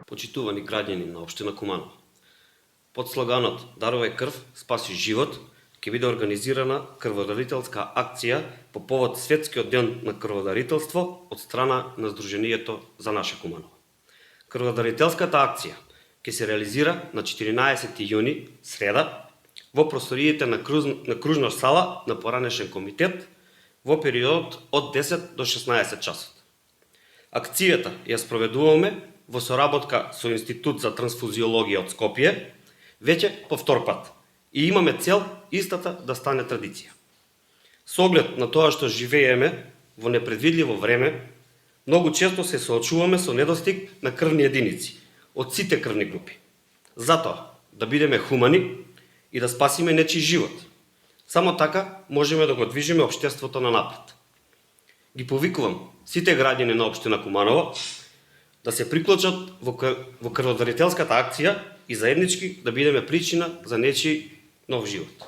Почитувани граѓани на општина Куманово, под слоганот "Дарувај крв, спаси живот" ќе биде организирана крводарителска акција по повод Светскиот ден на крводарителство од страна на Сдруженијето за наше Куманово. Крводарителската акција ќе се реализира на 14 јуни, среда, во просториите на кружна сала на поранешен комитет во периодот од 10 до 16 часот. Акцијата ја спроведуваме во соработка со Институт за трансфузиологија од Скопје, веќе по втор пат, и имаме цел истата да стане традиција. Со оглед на тоа што живееме во непредвидливо време, многу често се соочуваме со недостиг на крвни единици од сите крвни групи. Затоа, да бидеме хумани и да спасиме нечи живот. Само така можеме да го движиме општеството на напред. Ги повикувам сите граѓани на општина Куманово да се приклучат во крводарителската акција и заеднички да бидеме причина за нечи нов живот.